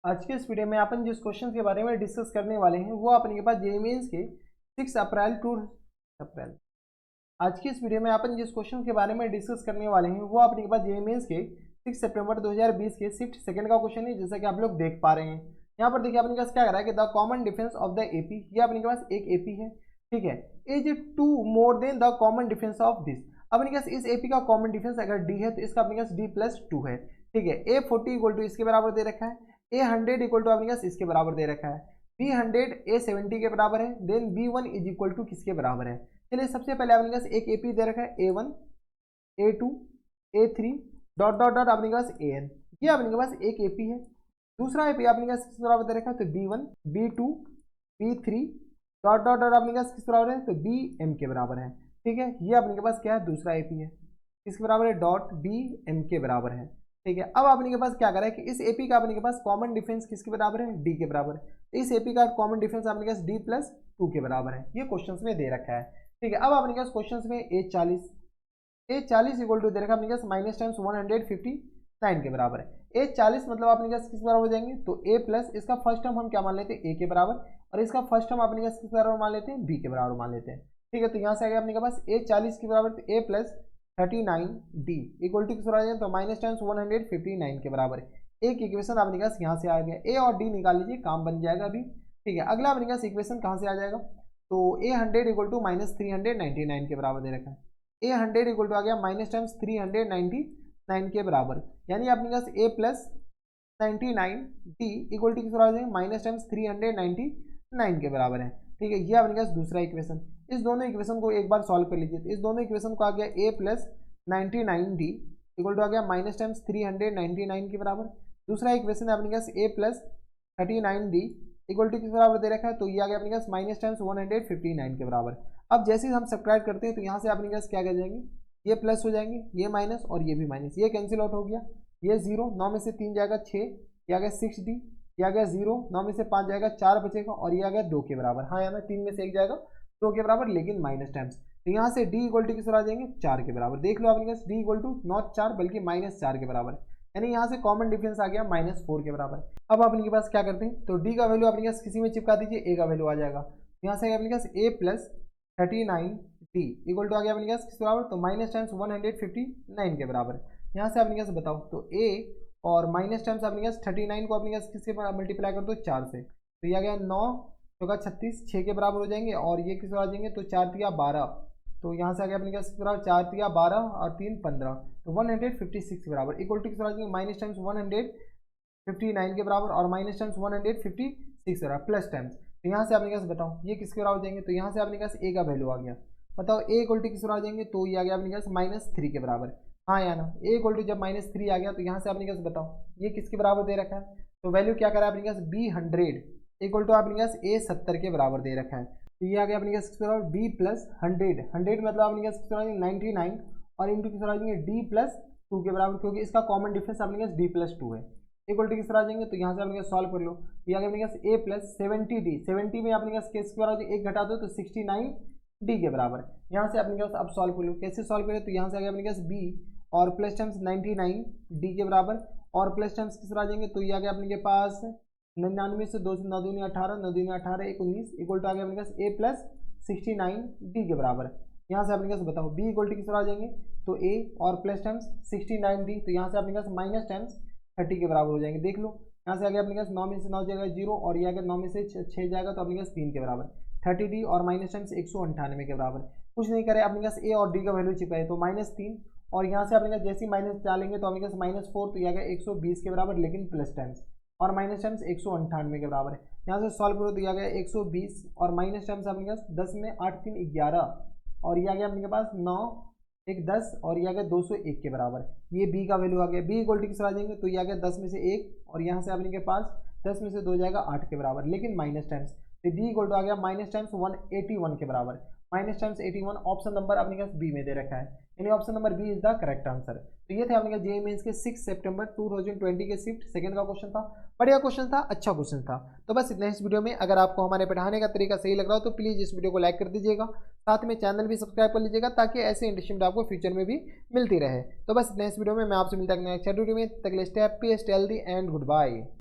आज के इस वीडियो में अपन जिस क्वेश्चन के बारे में डिस्कस करने वाले हैं वो अपने के पास जेईई मेंस के 6 अप्रैल टू अप्रैल। आज की इस वीडियो में अपन जिस क्वेश्चन के बारे में डिस्कस करने वाले हैं वो अपने के पास जेईई मेंस के 6 सितंबर 2020 के शिफ्ट सेकंड का क्वेश्चन है, जैसा कि आप लोग देख पा रहे हैं। यहाँ पर देखिए अपने पास क्या कर रहा है कि the common difference of the AP, ये अपने के पास एक एपी है, ठीक है, is two more than the common difference of this. अपने पास इस एपी का कॉमन डिफरेंस अगर डी है तो इसका अपने पास डी प्लस टू है, ठीक है। ए 40 इक्वल टू इसके बराबर दे रखा है, ए 100 इक्वल टू अपने पास इसके बराबर दे रखा है, बी 100 ए 70 के बराबर है, then B 1 is equal to किसके बराबर है। चलिए सबसे पहले अपने पास एक एपी दे रखा है A1 A2 A3 dot dot dot अपने पास AN, ये अपने पास एक एपी है। दूसरा एपी अपने पास किस बराबर दे रखा है तो B1 B2 B3 dot dot dot अपने पास किस बराबर है तो BM के बराबर है, ठीक है। ये अपने के पास क्या है, दूसरा एपी है, किसके बराबर है डॉट BM के बराबर है, ठीक है। अब अपने के पास क्या करा है कि इस एपी का अपने के पास कॉमन डिफरेंस किसके बराबर है, डी के बराबर है। इस एपी का कॉमन डिफरेंस अपने के पास डी प्लस टू के बराबर है, ये क्वेश्चंस में दे रखा है, ठीक है। अब अपने के पास क्वेश्चंस में A40 इक्वल टू दे रखा अपने के पास माइनस टाइम्स 159 के बराबर है। A40 मतलब अपने के पास किस बराबर हो जाएंगे तो A प्लस इसका फर्स्ट टर्म हम क्या मान लेते हैं A के बराबर, और इसका फर्स्ट टर्म अपने के पास किस बराबर मान लेते हैं B के बराबर मान लेते हैं, ठीक है। तो यहाँ से आ गया अपने के पास A40 के बराबर तो A plus 39D equal to किस बराबर है तो माइनस टाइम्स 159 के बराबर है। एक इक्वेशन अपने पास यहाँ से आ गया, A और D निकाल लीजिए, काम बन जाएगा अभी, ठीक है। अगला अपने पास इक्वेशन कहाँ से आ जाएगा तो A100 इक्वल टू माइनस 399 के बराबर दे रखा है। A100 इक्वल टू आ गया माइनस टाइम्स 399 के बराबर, यानी अपने पास A plus 99D equal to किस बराबर है माइनस टाइम्स 399 के बराबर है, ठीक है। ये अपने पास दूसरा इक्वेशन। इस दोनों इक्वेशन को एक बार सॉल्व कर लीजिए, तो इस दोनों इक्वेशन को आ गया A plus 99D equal to आ गया माइनस टाइम्स 399 के बराबर। दूसरा इक्वेशन है अपने पास A plus 39D equal to किस बराबर दे रखा है तो ये आ गया अपने पास माइनस टाइम्स 159 के बराबर। अब जैसे ही हम सब्ट्रैक्ट करते हैं तो यहाँ से अपने पास क्या कर जाएंगे, ये प्लस हो जाएंगे, ये माइनस और ये भी माइनस, ये कैंसिल आउट हो गया, ये 0 9 में से 3 जाएगा 6, ये आ गया 6D, ये आ गया 0 9 में से 5 जाएगा 4 बचेगा, और ये आ गया 2 के बराबर। हाँ यार 3 में से 1 जाएगा 2 के बराबर, लेकिन माइनस टाइम्स, तो यहाँ से D इक्वल टू किस आ जाएंगे 4 के बराबर। देख लो अपने पास D इक्वल टू नॉट 4 बल्कि माइनस 4 के बराबर, यानी यहाँ से कॉमन डिफरेंस आ गया -4 के बराबर। अब अपने के पास क्या करते हैं तो D का वैल्यू अपने पास किसी में चिपका दीजिए, A का वैल्यू आ जाएगा, यहाँ से अपने पास A plus 39D equal to आ गया अपने पास किस बराबर तो माइनस टाइम्स 159 के बराबर। यहाँ से अपने पास बताओ तो A और माइनस टाइम्स अपने पास 39 को अपने पास किससे मल्टीप्लाई कर दो 4 से, तो ये आ गया 9 चौका 36 6 के बराबर हो जाएंगे, और ये किस बराबर आ जाएंगे तो 4 तिया 12, तो यहाँ से आ गया अपने पास किस बराबर 4 तिया 12 और 3 15, तो 156 के बराबर इक्वल टू किस बराबर आ जाएंगे माइनस टाइम्स 159 के बराबर और माइनस टाइम्स 156 के बराबर प्लस टाइम्स, तो यहाँ से अपने पास बताओ ये किसके बराबर हो जाएंगे तो यहाँ से अपने पास A का वैल्यू आ गया, बताओ A इक्वल टू किस बराबर आ जाएंगे तो ये आ गया अपने पास -3 के बराबर। हाँ या ना, A इक्वल टू जब -3 आ गया तो यहाँ से अपने पास बताओ ये किसके बराबर दे रखा है तो वैल्यू क्या करा अपने पास B100 इक्वल टू अपने पास A70 के बराबर दे रखा है, तो ये आ गया अपने पास किसके बराबर B प्लस 100 मतलब अपने पास किसके बराबर 99 और इंटू किस बराबर D प्लस 2 के बराबर, क्योंकि इसका कॉमन डिफरेंस अपने पास D प्लस 2 है, इक्वल टू किस तरह आ जाएंगे तो यहाँ से अपने सॉल्व कर लो, ये आ गया अपने पास A प्लस 70D 70 में अपने पास किसके बराबर एक घटा दो तो 69D के बराबर। यहाँ से अपने पास अब सॉल्व कर लो, कैसे सॉल्व करें तो यहाँ से आ गया अपने पास B और प्लस टाइम्स 99D के बराबर और प्लस टाइम्स किस तरह आ जाएंगे तो ये आ गया अपने के पास 99 से 2 से 9 दूनी 18 9 दूनी 18 1 19 इक्वल टू आ गया अपने पास A प्लस 69D के बराबर। यहाँ से अपने पास बताओ B इक्वल टू किस तरह आ जाएंगे तो A और प्लस टाइम्स 69D, तो यहाँ से अपने पास माइनस टाइम्स 30 के बराबर हो जाएंगे। देख लो यहाँ से आ गया अपने पास 9 में से 9 जाएगा 0 और ये आ गया 9 में से 6 जाएगा तो अपने पास 3 के बराबर 30D और माइनस टाइम्स 198 के बराबर। कुछ नहीं करे अपने पास A और D का वैल्यू चिपकाए तो -3 और यहाँ से अपने पास जैसे ही माइनस डालेंगे तो अपने पास -4 तो ये आ गया 120 के बराबर, लेकिन प्लस टाइम्स और माइनस टाइम्स 198 के बराबर है। यहाँ से सॉल्व करो तो ये आ गया 120 और माइनस टाइम्स अपने पास 10 में 8 3 11 और ये आ गया अपने पास 9 1 10 और ये आ गया 201 के बराबर। ये B का वैल्यू आ गया, B इक्वल टू किस आ जाएंगे तो ये आ गया 10 में से 1 और यहाँ से अपने के पास 10 में से 2 जाएगा 8 के बराबर, लेकिन माइनस टाइम्स, तो D इक्वल टू आ गया माइनस टाइम्स 181 के बराबर। माइनस टाइम्स 81 ऑप्शन नंबर अपने पास B में दे रखा है, यानी option number B is the correct answer. तो ये थे अपने का जेईई मेंस के 6 सितंबर 2020 के शिफ्ट सेकंड का क्वेश्चन था, बढ़िया क्वेश्चन था, अच्छा क्वेश्चन था। तो बस इतना इस वीडियो में, अगर आपको हमारे पढ़ाने का तरीका सही लग रहा हो तो प्लीज़ इस वीडियो को लाइक कर दीजिएगा, साथ में चैनल भी सब्सक्राइब कर लीजिएगा ताकि ऐसे इंटरेस्टिंग आपको फ्यूचर में भी मिलती रहे। तो बस इतना इस वीडियो में, मैं आपसे मिलता हूं नेक्स्ट वीडियो में, तक stay happy stay healthy and good bye.